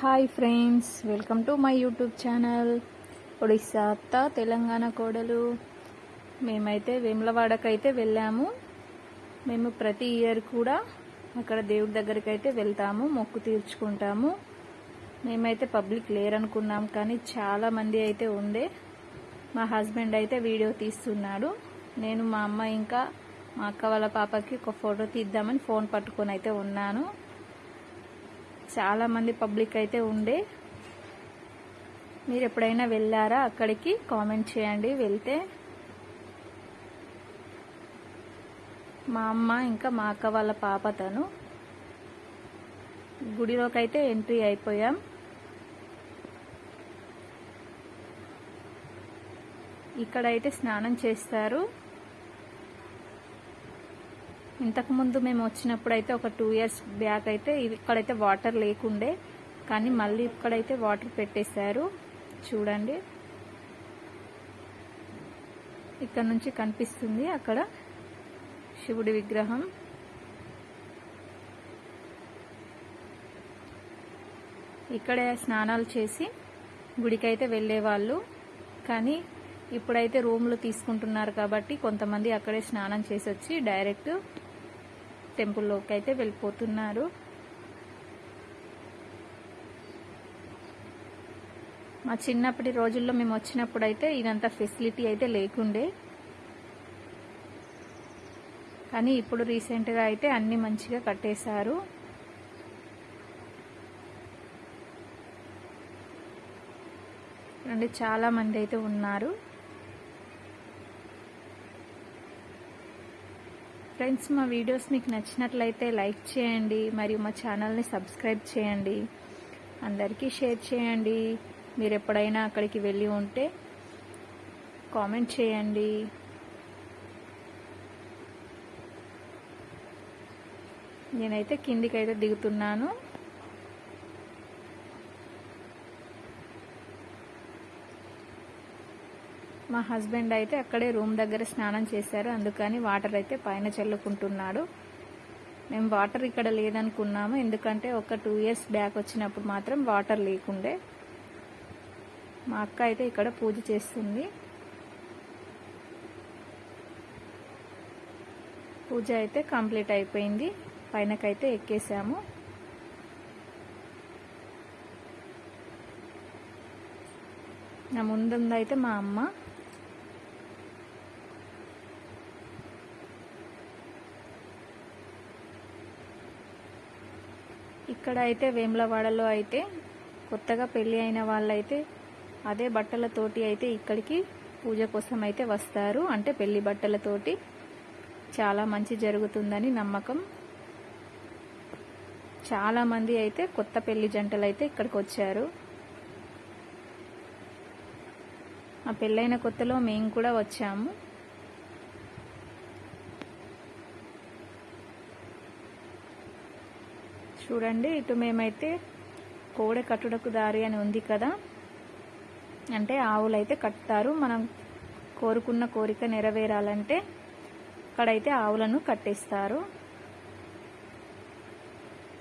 Hi friends, welcome to my YouTube channel. Odisha అత్త, తెలంగాణ కోడలు. మేమైతే వేములవాడకైతే వెళ్ళాము. మేము ప్రతి ఇయర్ కూడా అక్కడ దేవుడి దగ్గరికి అయితే వెళ్తాము, మొక్కు తీర్చుకుంటాము. మేమైతే పబ్లిక్ లేరనుకున్నాం, కానీ చాలామంది అయితే ఉండే. మా హస్బెండ్ అయితే వీడియో తీస్తున్నాడు. నేను మా అమ్మ ఇంకా మా అక్క వాళ్ళ పాపకి ఒక ఫోటో తీద్దామని ఫోన్ పట్టుకొని అయితే ఉన్నాను. చాలామంది పబ్లిక్ అయితే ఉండే. మీరు ఎప్పుడైనా వెళ్ళారా అక్కడికి? కామెంట్ చేయండి. వెళ్తే మా అమ్మ ఇంకా మా అక్క వాళ్ళ పాప తను. గుడిలోకి అయితే ఎంట్రీ అయిపోయాం. ఇక్కడైతే స్నానం చేస్తారు. ఇంతకుముందు మేము వచ్చినప్పుడు అయితే ఒక 2 years బ్యాక్ అయితే ఇక్కడైతే వాటర్ లేకుండే, కానీ మళ్ళీ ఇక్కడైతే వాటర్ పెట్టేశారు. చూడండి, ఇక్కడ నుంచి కనిపిస్తుంది అక్కడ శివుడి విగ్రహం. ఇక్కడే స్నానాలు చేసి గుడికైతే వెళ్ళేవాళ్ళు, కానీ ఇప్పుడైతే రూమ్లు తీసుకుంటున్నారు కాబట్టి కొంతమంది అక్కడే స్నానం చేసి వచ్చి డైరెక్ట్ టెంపుల్లోకి అయితే వెళ్ళిపోతున్నారు. మా చిన్నప్పటి రోజుల్లో మేము వచ్చినప్పుడు అయితే ఇదంతా ఫెసిలిటీ అయితే లేకుండే, కానీ ఇప్పుడు రీసెంట్గా అయితే అన్ని మంచిగా కట్టేశారు. అంటే చాలా మంది అయితే ఉన్నారు. ఫ్రెండ్స్, మా వీడియోస్ మీకు నచ్చినట్లయితే లైక్ చేయండి, మరియు మా ఛానల్ని సబ్స్క్రైబ్ చేయండి, అందరికీ షేర్ చేయండి. మీరు ఎప్పుడైనా అక్కడికి వెళ్ళి ఉంటే కామెంట్ చేయండి. నేనైతే కిందికైతే దిగుతున్నాను. మా హస్బెండ్ అయితే అక్కడే రూమ్ దగ్గర స్నానం చేశారు, అందుకని వాటర్ అయితే పైన చల్లుకుంటున్నాడు. మేము వాటర్ ఇక్కడ లేదనుకున్నాము, ఎందుకంటే ఒక 2 years బ్యాక్ వచ్చినప్పుడు మాత్రం వాటర్ లేకుండే. మా అక్క అయితే ఇక్కడ పూజ చేస్తుంది. పూజ అయితే కంప్లీట్ అయిపోయింది. పైనకైతే ఎక్కేసాము. నా ముందుందైతే మా అమ్మ. ఇక్కడ అయితే వేములవాడలో అయితే కొత్తగా పెళ్ళి అయిన వాళ్ళైతే అదే బట్టలతోటి అయితే ఇక్కడికి పూజ కోసం అయితే వస్తారు. అంటే పెళ్లి బట్టలతోటి చాలా మంచి జరుగుతుందని నమ్మకం. చాలా మంది అయితే కొత్త పెళ్లి జంటలు అయితే ఇక్కడికి వచ్చారు. ఆ పెళ్ళైన కొత్తలో మేము కూడా వచ్చాము. చూడండి, ఇటు మేమైతే కోడె కట్టుటకు దారి అని ఉంది కదా, అంటే ఆవులైతే కట్టారు. మనం కోరుకున్న కోరిక నెరవేరాలంటే అక్కడైతే ఆవులను కట్టేస్తారు.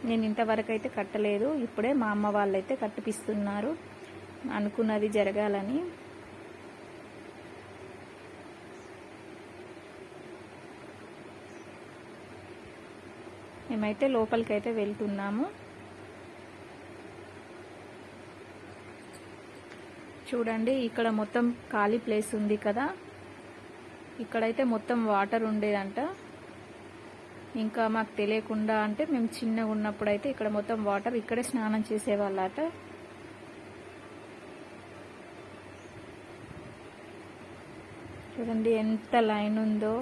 నేను ఇంతవరకు అయితే కట్టలేదు, ఇప్పుడే మా అమ్మ వాళ్ళైతే కట్టిపిస్తున్నారు, అనుకున్నది జరగాలని. మేమైతే లోపలికి అయితే వెళ్తున్నాము. చూడండి, ఇక్కడ మొత్తం ఖాళీ ప్లేస్ ఉంది కదా, ఇక్కడైతే మొత్తం వాటర్ ఉండేదంట. ఇంకా మాకు తెలియకుండా, అంటే మేము చిన్నగా ఉన్నప్పుడు అయితే ఇక్కడ మొత్తం వాటర్, ఇక్కడే స్నానం చేసేవాళ్ళట. చూడండి ఎంత లైన్ ఉందో.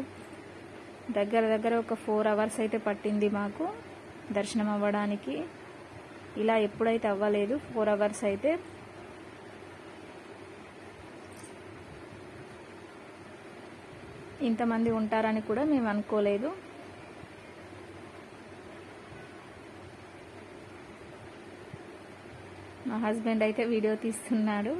దగ్గర ఒక 4 hours అయితే పట్టింది మాకు దర్శనం అవ్వడానికి. ఇలా ఎప్పుడైతే అవ్వలేదు, 4 hours అయితే. ఇంతమంది ఉంటారని కూడా మేము అనుకోలేదు. మా హస్బెండ్ అయితే వీడియో తీస్తున్నాడు.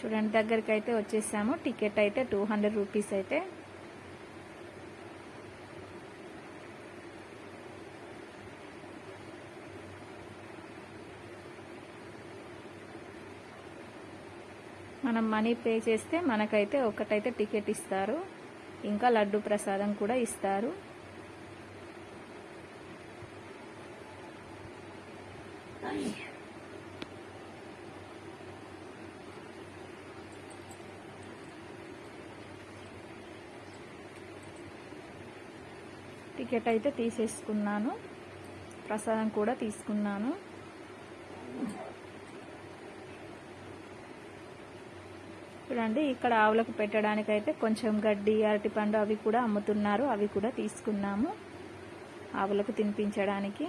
చూడండి, దగ్గరికి అయితే వచ్చేసాము. టికెట్ అయితే 200 రూపీస్ అయితే. మనం మనీ పే చేస్తే మనకైతే ఒకటైతే టికెట్ ఇస్తారు, ఇంకా లడ్డు ప్రసాదం కూడా ఇస్తారు. టికెట్ అయితే తీసేసుకున్నాను, ప్రసాదం కూడా తీసుకున్నాను. చూడండి, ఇక్కడ ఆవులకు పెట్టడానికి అయితే కొంచెం గడ్డి, అరటిపండు అవి కూడా అమ్ముతున్నారు, అవి కూడా తీసుకున్నాము ఆవులకు తినిపించడానికి.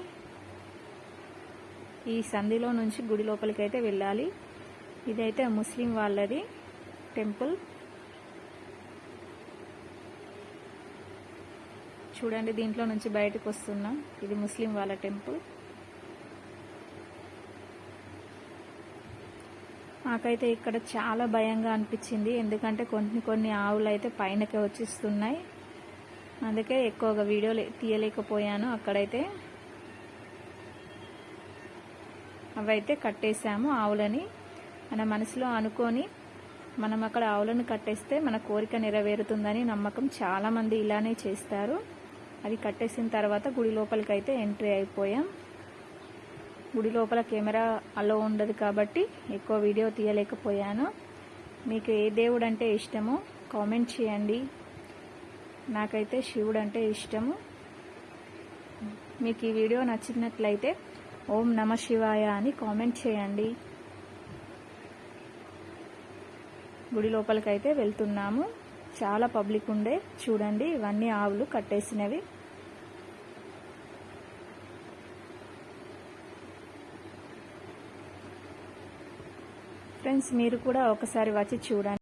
ఈ సంధిలో నుంచి గుడి లోపలికి అయితే వెళ్ళాలి. ఇదైతే ముస్లిం వాళ్ళది టెంపుల్. చూడండి, దీంట్లో నుంచి బయటకు వస్తున్నాం. ఇది ముస్లిం వాళ్ళ టెంపుల్. నాకైతే ఇక్కడ చాలా భయంగా అనిపించింది, ఎందుకంటే కొన్ని ఆవులు అయితే పైనకే వచ్చిస్తున్నాయి. అందుకే ఎక్కువగా వీడియో తీయలేకపోయాను. అక్కడైతే అవైతే కట్టేశాము ఆవులని. మన మనసులో అనుకొని మనం అక్కడ ఆవులను కట్టేస్తే మన కోరిక నెరవేరుతుందని నమ్మకం. చాలామంది ఇలానే చేస్తారు. అది కట్టేసిన తర్వాత గుడి లోపలికి అయితే ఎంట్రీ అయిపోయాం. గుడి లోపల కెమెరా అలో ఉండదు కాబట్టి ఎక్కువ వీడియో తీయలేకపోయాను. మీకు ఏ దేవుడు అంటే ఇష్టమో కామెంట్ చేయండి. నాకైతే శివుడు అంటే ఇష్టము. మీకు ఈ వీడియో నచ్చినట్లయితే ఓం నమ శివాయ అని కామెంట్ చేయండి. గుడి లోపలికి అయితే వెళ్తున్నాము. చాలా పబ్లిక్ ఉండే. చూడండి, ఇవన్నీ ఆవులు కట్టేసినవి. ఫ్రెండ్స్, మీరు కూడా ఒకసారి వచ్చి చూడండి.